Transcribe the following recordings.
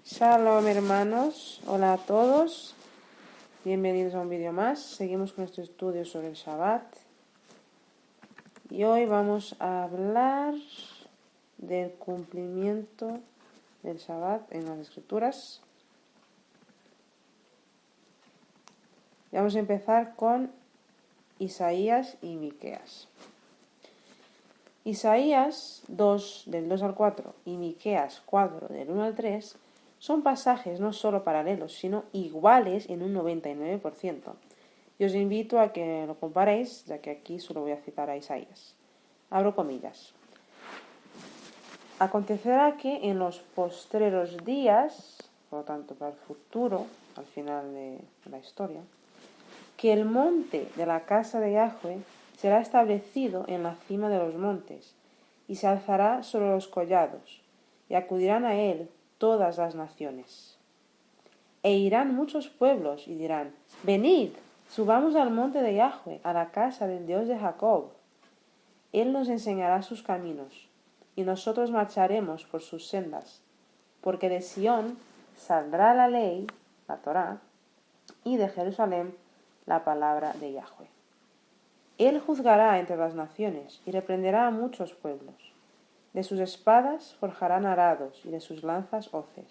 Shalom hermanos, hola a todos, bienvenidos a un vídeo más. Seguimos con nuestro estudio sobre el Shabbat y hoy vamos a hablar del cumplimiento del Shabbat en las Escrituras. Y vamos a empezar con Isaías y Miqueas. Isaías 2 del 2 al 4 y Miqueas 4 del 1 al 3 son pasajes no solo paralelos, sino iguales en un 99%. Y os invito a que lo comparéis, ya que aquí solo voy a citar a Isaías. Abro comillas. Acontecerá que en los postreros días, por lo tanto para el futuro, al final de la historia, que el monte de la casa de Yahweh será establecido en la cima de los montes, y se alzará sobre los collados, y acudirán a él todas las naciones. E irán muchos pueblos y dirán: venid, subamos al monte de Yahweh, a la casa del Dios de Jacob. Él nos enseñará sus caminos, y nosotros marcharemos por sus sendas, porque de Sión saldrá la ley, la Torá, y de Jerusalén la palabra de Yahweh. Él juzgará entre las naciones y reprenderá a muchos pueblos. De sus espadas forjarán arados y de sus lanzas hoces.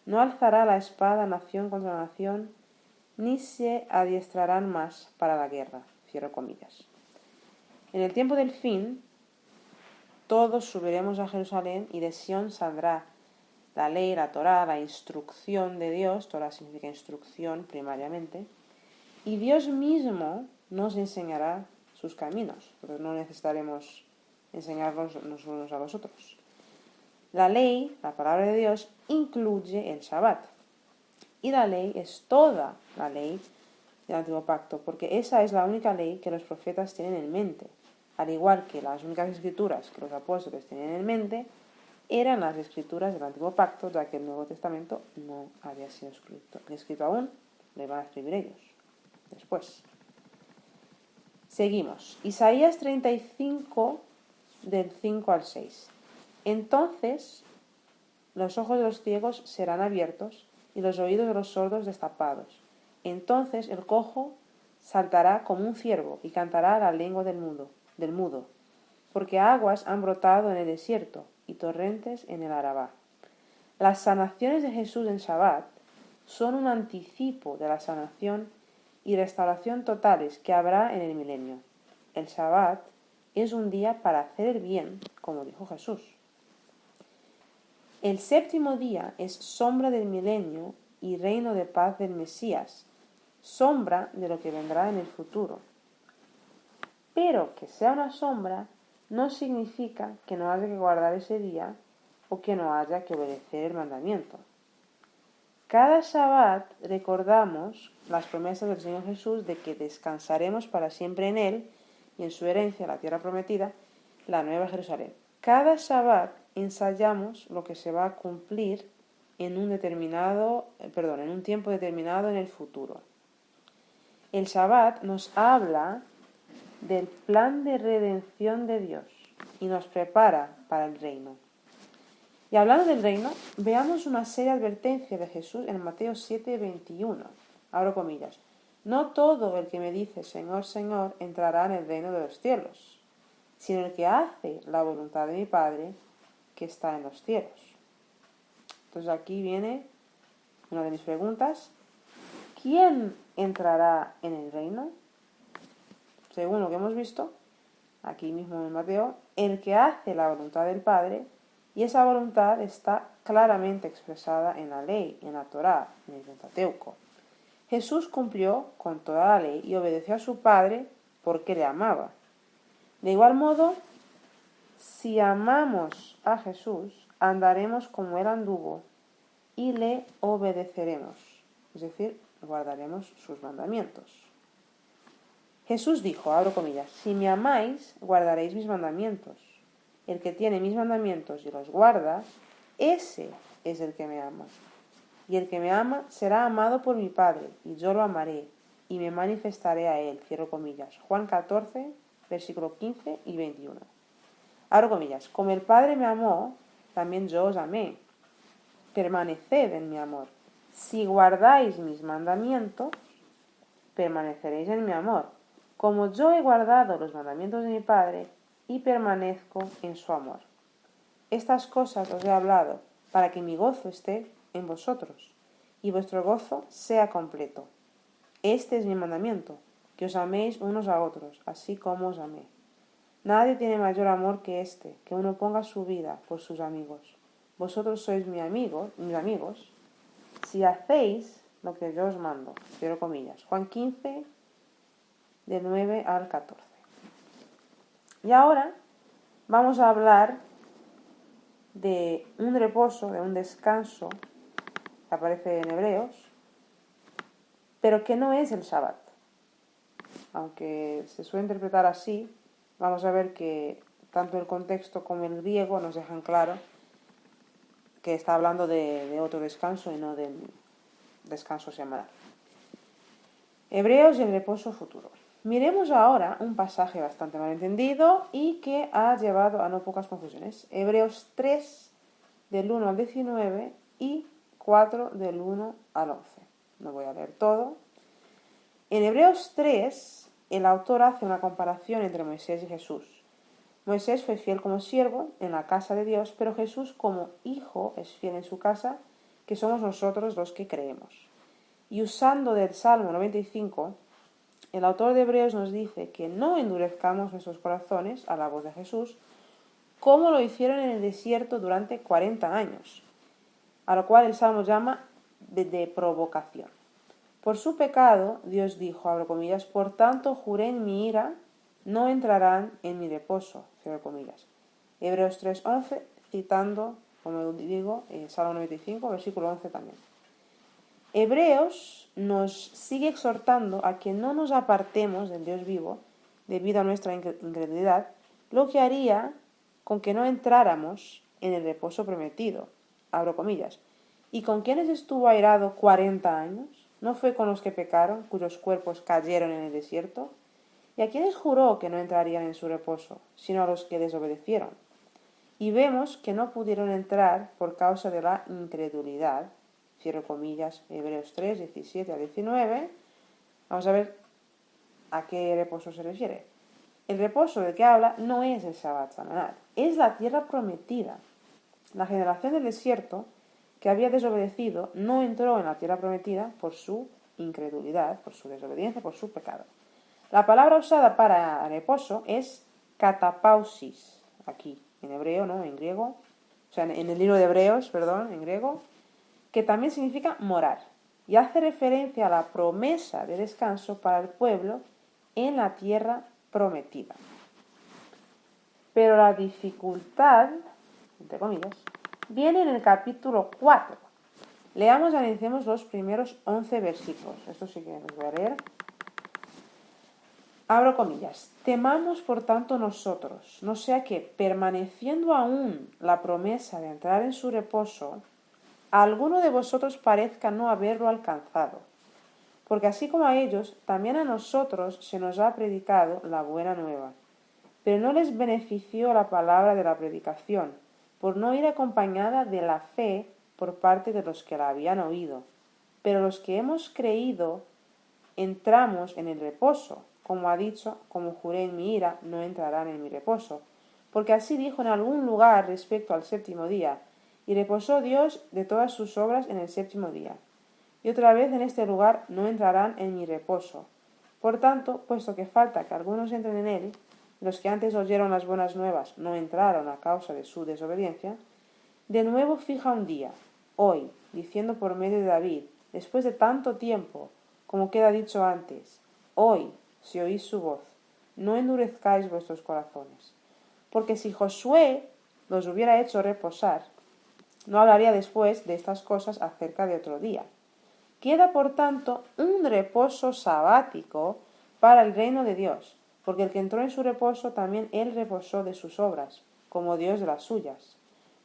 No alzará la espada nación contra nación, ni se adiestrarán más para la guerra. Cierro comillas. En el tiempo del fin, todos subiremos a Jerusalén y de Sión saldrá la ley, la Torá, la instrucción de Dios. Torá significa instrucción primariamente. Y Dios mismo nos enseñará sus caminos, pero no necesitaremos enseñarnos los unos a los otros. La ley, la palabra de Dios, incluye el Shabbat. Y la ley es toda la ley del Antiguo Pacto, porque esa es la única ley que los profetas tienen en mente. Al igual que las únicas escrituras que los apóstoles tenían en mente eran las escrituras del Antiguo Pacto, ya que el Nuevo Testamento no había sido escrito aún, lo iban a escribir ellos después. Seguimos. Isaías 35 del 5 al 6. Entonces los ojos de los ciegos serán abiertos y los oídos de los sordos destapados. Entonces el cojo saltará como un ciervo y cantará la lengua del mudo, porque aguas han brotado en el desierto y torrentes en el Arabá. Las sanaciones de Jesús en Shabbat son un anticipo de la sanación y restauración totales que habrá en el milenio. El Shabbat es un día para hacer el bien, como dijo Jesús. El séptimo día es sombra del milenio y reino de paz del Mesías, sombra de lo que vendrá en el futuro. Pero que sea una sombra no significa que no haya que guardar ese día o que no haya que obedecer el mandamiento. Cada Shabbat recordamos las promesas del Señor Jesús de que descansaremos para siempre en Él y en su herencia, la tierra prometida, la Nueva Jerusalén. Cada Shabbat ensayamos lo que se va a cumplir en un tiempo determinado en el futuro. El Shabbat nos habla del plan de redención de Dios y nos prepara para el reino. Y hablando del reino, veamos una seria advertencia de Jesús en Mateo 7:21. Abro comillas. No todo el que me dice Señor, Señor, entrará en el reino de los cielos, sino el que hace la voluntad de mi Padre que está en los cielos. Entonces aquí viene una de mis preguntas. ¿Quién entrará en el reino? Según lo que hemos visto, aquí mismo en Mateo, el que hace la voluntad del Padre, y esa voluntad está claramente expresada en la ley, en la Torá, en el Pentateuco. Jesús cumplió con toda la ley y obedeció a su Padre porque le amaba. De igual modo, si amamos a Jesús, andaremos como Él anduvo y le obedeceremos, es decir, guardaremos sus mandamientos. Jesús dijo, abro comillas, si me amáis, guardaréis mis mandamientos. El que tiene mis mandamientos y los guarda, ese es el que me ama. Y el que me ama será amado por mi Padre, y yo lo amaré, y me manifestaré a él. Cierro comillas. Juan 14, versículo 15 y 21. Abro comillas. Como el Padre me amó, también yo os amé. permaneced en mi amor. Si guardáis mis mandamientos, permaneceréis en mi amor, como yo he guardado los mandamientos de mi Padre y permanezco en su amor. Estas cosas os he hablado para que mi gozo esté en vosotros y vuestro gozo sea completo. Este es mi mandamiento, que os améis unos a otros, así como os amé. Nadie tiene mayor amor que este, que uno ponga su vida por sus amigos. Vosotros sois mis amigos, si hacéis lo que yo os mando. Cierro comillas. Juan 15, del 9 al 14. Y ahora vamos a hablar de un reposo, de un descanso, que aparece en Hebreos, pero que no es el Shabbat. Aunque se suele interpretar así, vamos a ver que tanto el contexto como el griego nos dejan claro que está hablando de otro descanso y no del descanso semanal. Hebreos y el reposo futuro. Miremos ahora un pasaje bastante malentendido y que ha llevado a no pocas confusiones. Hebreos 3, del 1 al 19 y 4, del 1 al 11. No voy a leer todo. En Hebreos 3, el autor hace una comparación entre Moisés y Jesús. Moisés fue fiel como siervo en la casa de Dios, pero Jesús como hijo es fiel en su casa, que somos nosotros los que creemos. Y usando del Salmo 95, el autor de Hebreos nos dice que no endurezcamos nuestros corazones a la voz de Jesús, como lo hicieron en el desierto durante 40 años, a lo cual el Salmo llama de provocación. Por su pecado, Dios dijo, abro comillas, por tanto juré en mi ira, no entrarán en mi reposo, cierro comillas. Hebreos 3:11, citando, como digo, Salmo 95, versículo 11 también. Hebreos nos sigue exhortando a que no nos apartemos del Dios vivo debido a nuestra incredulidad, lo que haría con que no entráramos en el reposo prometido, abro comillas. ¿Y con quiénes estuvo airado 40 años? ¿No fue con los que pecaron, cuyos cuerpos cayeron en el desierto? ¿Y a quiénes juró que no entrarían en su reposo, sino a los que desobedecieron? Y vemos que no pudieron entrar por causa de la incredulidad. Cierro comillas, Hebreos 3, 17 a 19. Vamos a ver a qué reposo se refiere. El reposo del que habla no es el Shabbat semanal, es la tierra prometida. La generación del desierto que había desobedecido no entró en la tierra prometida por su incredulidad, por su desobediencia, por su pecado. La palabra usada para reposo es katapausis, aquí, en hebreo, ¿no? En griego, o sea, en el libro de Hebreos, perdón, en griego, que también significa morar, y hace referencia a la promesa de descanso para el pueblo en la tierra prometida. Pero la dificultad, entre comillas, viene en el capítulo 4. Leamos y analicemos los primeros 11 versículos. Esto sí que los voy a leer. Abro comillas. Temamos por tanto nosotros, no sea que, permaneciendo aún la promesa de entrar en su reposo, alguno de vosotros parezca no haberlo alcanzado. Porque así como a ellos, también a nosotros se nos ha predicado la buena nueva. Pero no les benefició la palabra de la predicación, por no ir acompañada de la fe por parte de los que la habían oído. Pero los que hemos creído entramos en el reposo, como ha dicho, como juré en mi ira, no entrarán en mi reposo. Porque así dijo en algún lugar respecto al séptimo día, y reposó Dios de todas sus obras en el séptimo día. Y otra vez en este lugar no entrarán en mi reposo. Por tanto, puesto que falta que algunos entren en él, los que antes oyeron las buenas nuevas no entraron a causa de su desobediencia, de nuevo fija un día, hoy, diciendo por medio de David, después de tanto tiempo, como queda dicho antes, hoy, si oís su voz, no endurezcáis vuestros corazones. Porque si Josué los hubiera hecho reposar, no hablaría después de estas cosas acerca de otro día. Queda, por tanto, un reposo sabático para el reino de Dios, porque el que entró en su reposo también él reposó de sus obras, como Dios de las suyas.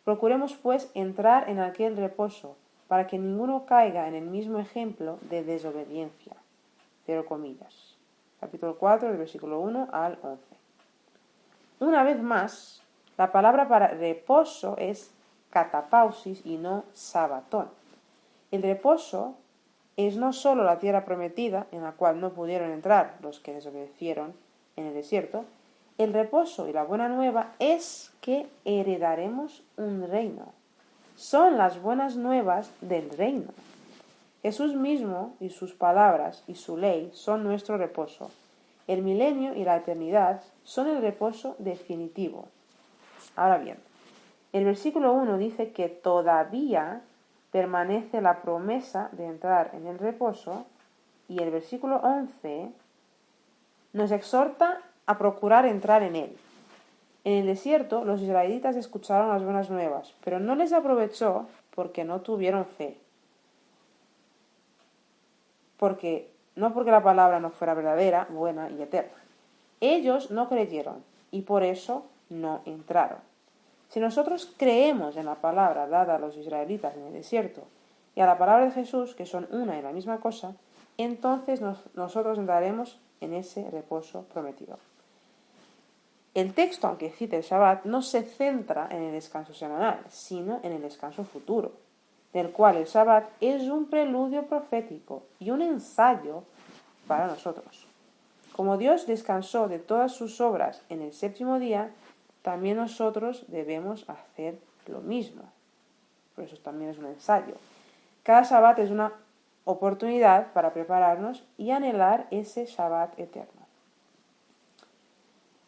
Procuremos, pues, entrar en aquel reposo, para que ninguno caiga en el mismo ejemplo de desobediencia. Cierro comillas. Capítulo 4, del versículo 1 al 11. Una vez más, la palabra para reposo es catapausis y no sabatón. El reposo es no solo la tierra prometida, en la cual no pudieron entrar los que desobedecieron en el desierto. El reposo y la buena nueva es que heredaremos un reino. Son las buenas nuevas del reino. Jesús mismo y sus palabras y su ley son nuestro reposo. El milenio y la eternidad son el reposo definitivo. Ahora bien, el versículo 1 dice que todavía permanece la promesa de entrar en el reposo, y el versículo 11 nos exhorta a procurar entrar en él. En el desierto los israelitas escucharon las buenas nuevas, pero no les aprovechó porque no tuvieron fe. No porque la palabra no fuera verdadera, buena y eterna. Ellos no creyeron y por eso no entraron. Si nosotros creemos en la palabra dada a los israelitas en el desierto y a la palabra de Jesús, que son una y la misma cosa, entonces nosotros entraremos en ese reposo prometido. El texto, aunque cite el Shabbat, no se centra en el descanso semanal, sino en el descanso futuro, del cual el Shabbat es un preludio profético y un ensayo para nosotros. Como Dios descansó de todas sus obras en el séptimo día, también nosotros debemos hacer lo mismo. Por eso también es un ensayo. Cada Shabbat es una oportunidad para prepararnos y anhelar ese Shabbat eterno.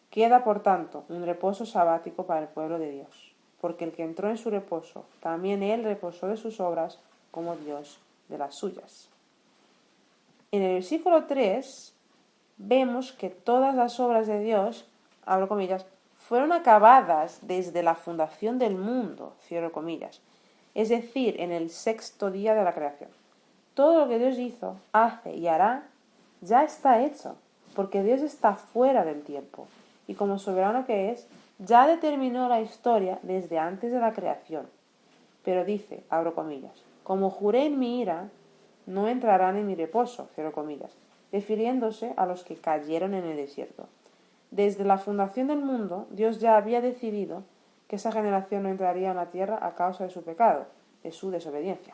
Queda, por tanto, un reposo sabático para el pueblo de Dios, porque el que entró en su reposo, también él reposó de sus obras como Dios de las suyas. En el versículo 3 vemos que todas las obras de Dios, abro comillas, fueron acabadas desde la fundación del mundo, cierro comillas, es decir, en el sexto día de la creación. Todo lo que Dios hizo, hace y hará ya está hecho, porque Dios está fuera del tiempo y como soberano que es, ya determinó la historia desde antes de la creación. Pero dice, abro comillas, como juré en mi ira, no entrarán en mi reposo, cierro comillas, refiriéndose a los que cayeron en el desierto. Desde la fundación del mundo, Dios ya había decidido que esa generación no entraría en la tierra a causa de su pecado, de su desobediencia.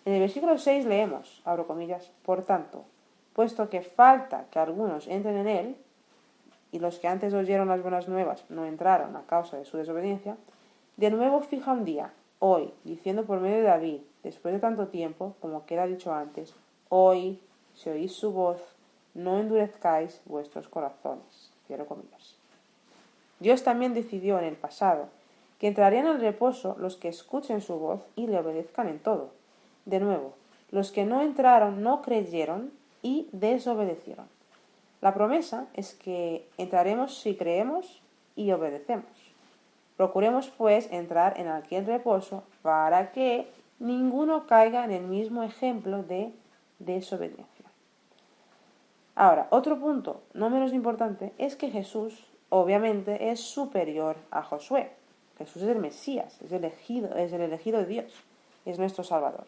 En el versículo 6 leemos, abro comillas, por tanto, puesto que falta que algunos entren en él, y los que antes oyeron las buenas nuevas no entraron a causa de su desobediencia, de nuevo fija un día, hoy, diciendo por medio de David, después de tanto tiempo, como queda dicho antes, hoy, si oís su voz, no endurezcáis vuestros corazones. Cierro comillas. Dios también decidió en el pasado que entrarían al reposo los que escuchen su voz y le obedezcan en todo. De nuevo, los que no entraron no creyeron y desobedecieron. La promesa es que entraremos si creemos y obedecemos. Procuremos, pues, entrar en aquel reposo para que ninguno caiga en el mismo ejemplo de desobediencia. Ahora, otro punto, no menos importante, es que Jesús, obviamente, es superior a Josué. Jesús es el Mesías, es el elegido de Dios, es nuestro Salvador.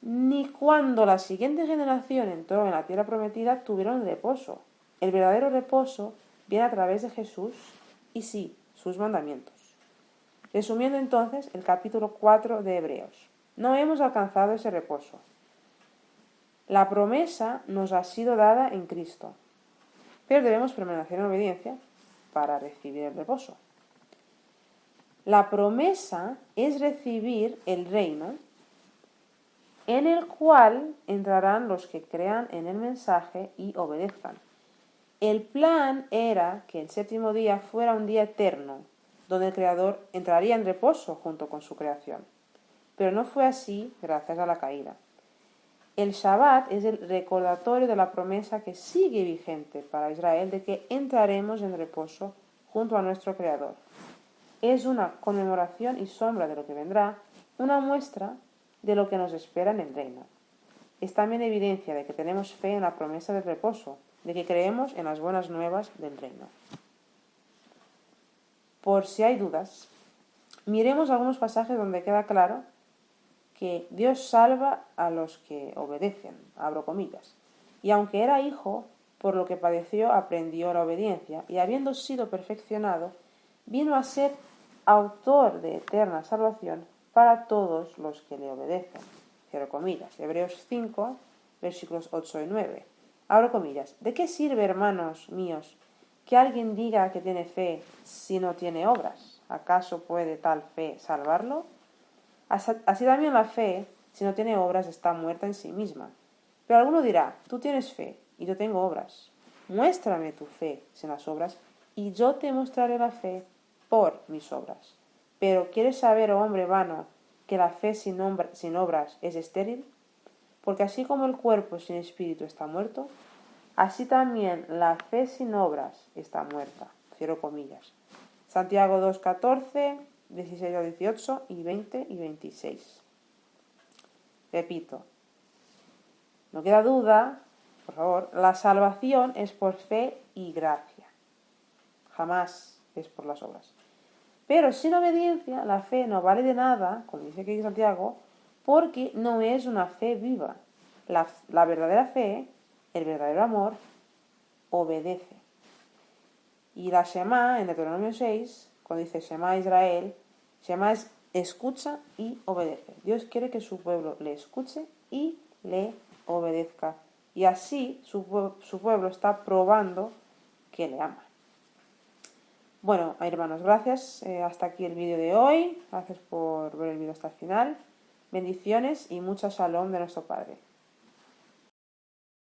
Ni cuando la siguiente generación entró en la tierra prometida tuvieron reposo. El verdadero reposo viene a través de Jesús y sí, sus mandamientos. Resumiendo entonces el capítulo 4 de Hebreos. No hemos alcanzado ese reposo. La promesa nos ha sido dada en Cristo, pero debemos permanecer en obediencia para recibir el reposo. La promesa es recibir el reino en el cual entrarán los que crean en el mensaje y obedezcan. El plan era que el séptimo día fuera un día eterno, donde el Creador entraría en reposo junto con su creación. Pero no fue así gracias a la caída. El Shabbat es el recordatorio de la promesa que sigue vigente para Israel de que entraremos en reposo junto a nuestro Creador. Es una conmemoración y sombra de lo que vendrá, una muestra de lo que nos espera en el reino. Es también evidencia de que tenemos fe en la promesa del reposo, de que creemos en las buenas nuevas del reino. Por si hay dudas, miremos algunos pasajes donde queda claro que Dios salva a los que obedecen, abro comillas. Y aunque era hijo, por lo que padeció aprendió la obediencia, y habiendo sido perfeccionado, vino a ser autor de eterna salvación para todos los que le obedecen. Cierro comillas. Hebreos 5, versículos 8 y 9. Abro comillas. ¿De qué sirve, hermanos míos, que alguien diga que tiene fe si no tiene obras? ¿Acaso puede tal fe salvarlo? Así también la fe, si no tiene obras, está muerta en sí misma. Pero alguno dirá, tú tienes fe y yo tengo obras. Muéstrame tu fe sin las obras y yo te mostraré la fe por mis obras. Pero ¿quieres saber, oh hombre vano, que la fe sin obras es estéril? Porque así como el cuerpo sin espíritu está muerto, así también la fe sin obras está muerta. Cierro comillas. Santiago 2:14, 16 a 18 y 20 y 26. Repito, no queda duda, por favor, la salvación es por fe y gracia. Jamás es por las obras. Pero sin obediencia, la fe no vale de nada, como dice aquí Santiago, porque no es una fe viva. La verdadera fe, el verdadero amor, obedece. Y la Shema, en Deuteronomio 6, cuando dice Shema Israel, Shema es escucha y obedece. Dios quiere que su pueblo le escuche y le obedezca. Y así su pueblo está probando que le ama. Bueno, hermanos, gracias. Hasta aquí el vídeo de hoy. Gracias por ver el vídeo hasta el final. Bendiciones y mucha shalom de nuestro Padre.